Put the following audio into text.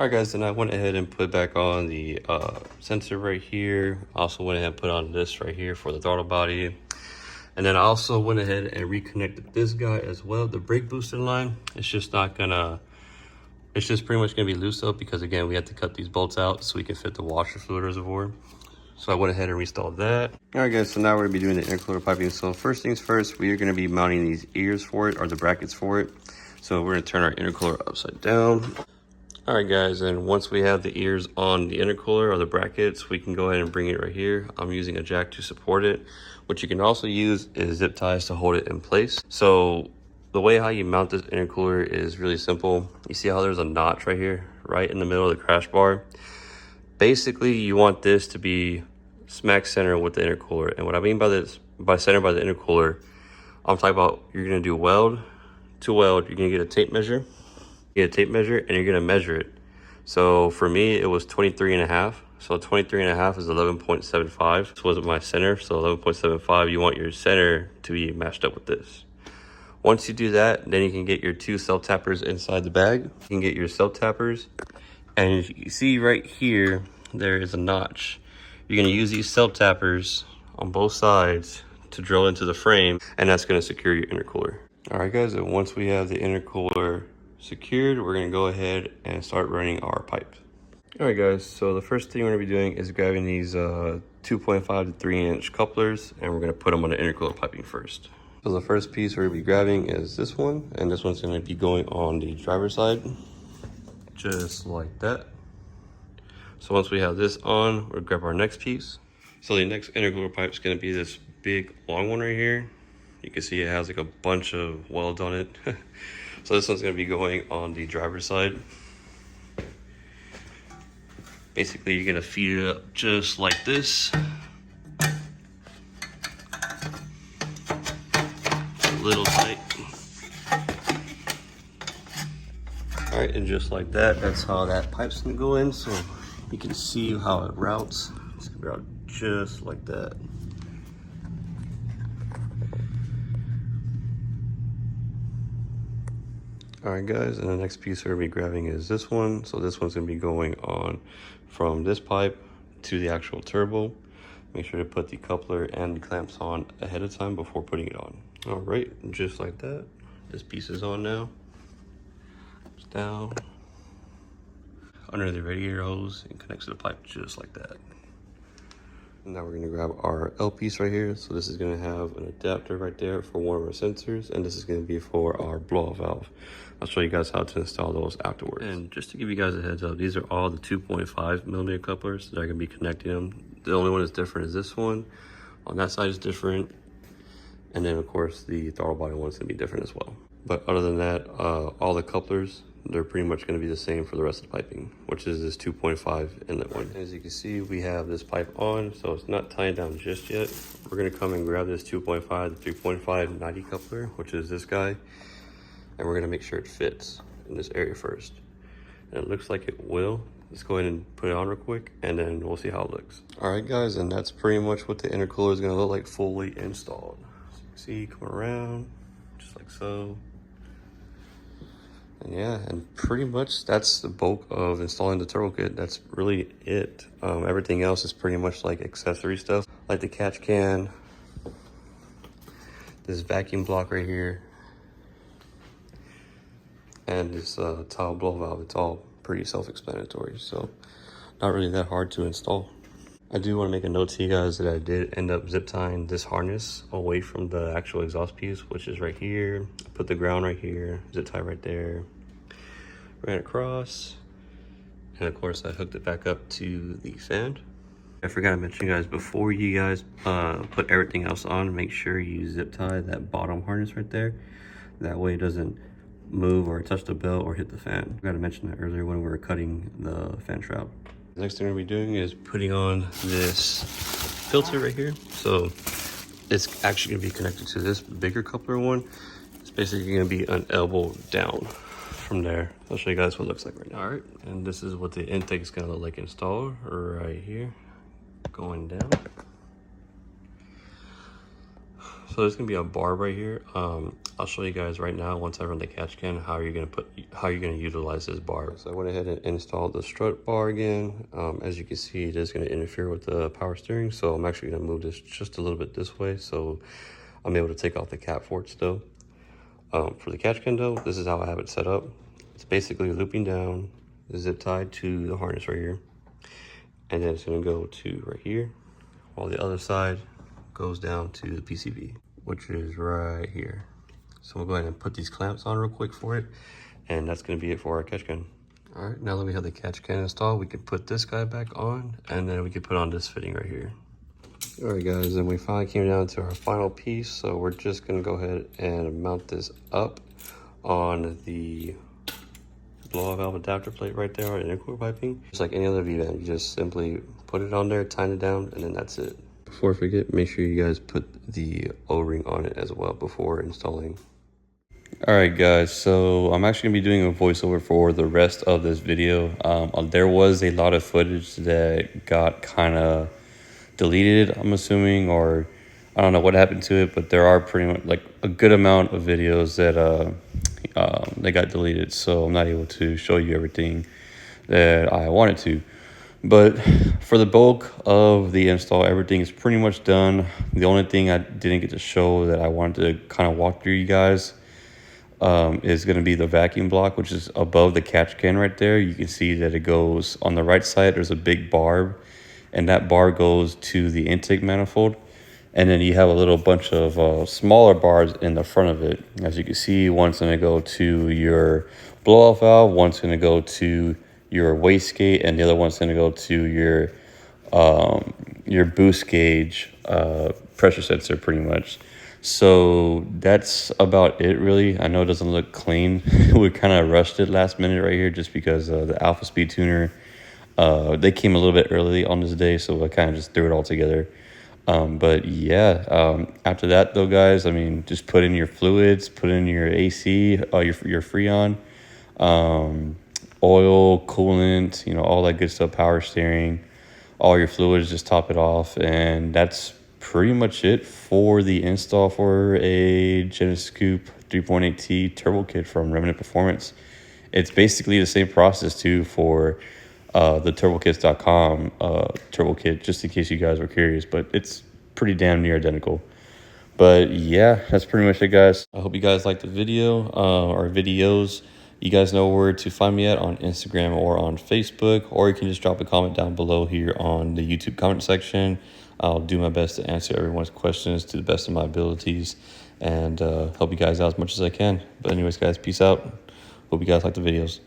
Alright guys, then I went ahead and put back on the sensor right here. Also went ahead and put on this right here for the throttle body. And then I also went ahead and reconnected this guy as well, the brake booster line. It's just not gonna, it's just pretty much gonna be loose up because again, we had to cut these bolts out so we can fit the washer fluid reservoir. So I went ahead and reinstalled that. Alright guys, so now we're gonna be doing the intercooler piping. So first things first, we are gonna be mounting these ears for it, or the brackets for it. So we're gonna turn our intercooler upside down. Alright guys, and once we have the ears on the intercooler or the brackets, we can go ahead and bring it right here. I'm using a jack to support it. What you can also use is zip ties to hold it in place. So the way how you mount this intercooler is really simple. You see how there's a notch right here, right in the middle of the crash bar? Basically, you want this to be smack center with the intercooler. And what I mean by this, by center by the intercooler, I'm talking about you're gonna do weld to weld. You're gonna get a tape measure. Get a tape measure and you're gonna measure it. So for me, it was 23.5. So 23.5 is 11.75. This wasn't my center, so 11.75. You want your center to be matched up with this. Once you do that, then you can get your two self tappers inside the bag. You can get your self tappers, and you see right here, there is a notch. You're gonna use these self tappers on both sides to drill into the frame, and that's gonna secure your intercooler. All right guys, and once we have the intercooler secured, we're gonna go ahead and start running our pipe. All right guys, so the first thing we're gonna be doing is grabbing these 2.5 to 3 inch couplers, and we're gonna put them on the intercooler piping first. So the first piece we're gonna be grabbing is this one, and this one's gonna be going on the driver's side, just like that. So once we have this on, we'll grab our next piece. So the next intercooler pipe is gonna be this big long one right here. You can see it has like a bunch of welds on it. So this one's gonna be going on the driver's side. Basically, you're gonna feed it up just like this. A little tight. All right, and just like that, that's how that pipe's gonna go in. So you can see how it routes. It's gonna route just like that. All right guys, and the next piece we're gonna be grabbing is this one. So this one's gonna be going on from this pipe to the actual turbo. Make sure to put the coupler and the clamps on ahead of time before putting it on. All right, just like that. This piece is on now. It's down under the radiator hose and connects to the pipe just like that. And now we're gonna grab our L piece right here. So this is gonna have an adapter right there for one of our sensors, and this is gonna be for our blow-off valve. I'll show you guys how to install those afterwards. And just to give you guys a heads up, these are all the 2.5 millimeter couplers that are gonna be connecting them. The only one that's different is this one. On that side is different. And then of course the throttle body one is gonna be different as well. But other than that, all the couplers, they're pretty much going to be the same for the rest of the piping, which is this 2.5 inlet one. As you can see, we have this pipe on, so it's not tying down just yet. We're going to come and grab this 2.5 to 3.5 90 coupler, which is this guy, and we're going to make sure it fits in this area first. And it looks like it will. Let's go ahead and put it on real quick, and then we'll see how it looks. All right, guys, and that's pretty much what the intercooler is going to look like fully installed. So you can see, coming around, just like so. And yeah, and pretty much that's the bulk of installing the turbo kit. That's really it. Everything else is pretty much like accessory stuff, like the catch can, this vacuum block right here, and this tile blow valve. It's all pretty self-explanatory, so not really that hard to install. I do want to make a note to you guys that I did end up zip tying this harness away from the actual exhaust piece, which is right here. I put the ground right here, zip tie right there, ran across, and of course I hooked it back up to the fan. I forgot to mention, guys, before you guys put everything else on, make sure you zip tie that bottom harness right there. That way it doesn't move or touch the belt or hit the fan. I forgot to mention that earlier when we were cutting the fan shroud. The next thing we're gonna be doing is putting on this filter right here. So it's actually gonna be connected to this bigger coupler one. It's basically gonna be an elbow down from there. I'll show you guys what it looks like right now. All right, and this is what the intake is gonna look like installed right here, going down. So there's gonna be a bar right here. I'll show you guys right now once I run the catch can how you're gonna utilize this bar. So I went ahead and installed the strut bar again. As you can see, it is gonna interfere with the power steering, so I'm actually gonna move this just a little bit this way so I'm able to take off the cap for it still. For the catch can though, this is how I have it set up. It's basically looping down, zip tied to the harness right here, and then it's gonna go to right here, while the other side goes down to the PCB, which is right here. So we'll go ahead and put these clamps on real quick for it, and that's gonna be it for our catch can. All right, now that we have the catch can installed, we can put this guy back on, and then we can put on this fitting right here. All right guys, and we finally came down to our final piece, so we're just gonna go ahead and mount this up on the blow-off valve adapter plate right there on intercooler piping. Just like any other V-vent, you just simply put it on there, tighten it down, and then that's it. Before I forget, make sure you guys put the O-ring on it as well before installing. All right guys, so I'm actually gonna be doing a voiceover for the rest of this video. There was a lot of footage that got kind of deleted, I'm assuming, or I don't know what happened to it, but there are pretty much like a good amount of videos that they got deleted, so I'm not able to show you everything that I wanted to. But for the bulk of the install, everything is pretty much done. The only thing I didn't get to show that I wanted to kind of walk through you guys is going to be the vacuum block, which is above the catch can right there. You can see that it goes on the right side. There's a big barb, and that bar goes to the intake manifold. And then you have a little bunch of smaller bars in the front of it. As you can see, one's going to go to your blow-off valve, one's going to go to your wastegate, and the other one's going to go to your boost gauge pressure sensor, pretty much. So that's about it, really. I know it doesn't look clean. We kind of rushed it last minute right here just because the alpha speed tuner, they came a little bit early on this day, so I kind of just threw it all together. But yeah, after that though, guys, I mean, just put in your fluids, put in your AC, your Freon, oil, coolant, you know, all that good stuff, power steering, all your fluids, just top it off. And that's pretty much it for the install for a Genesis Coupe 3.8T turbo kit from Remnant Performance. It's basically the same process too for the turbokits.com turbo kit, just in case you guys were curious, but it's pretty damn near identical. But yeah, that's pretty much it, guys. I hope you guys liked the video or videos. You guys know where to find me at on Instagram or on Facebook, or you can just drop a comment down below here on the YouTube comment section. I'll do my best to answer everyone's questions to the best of my abilities and help you guys out as much as I can. But anyways, guys, peace out. Hope you guys like the videos.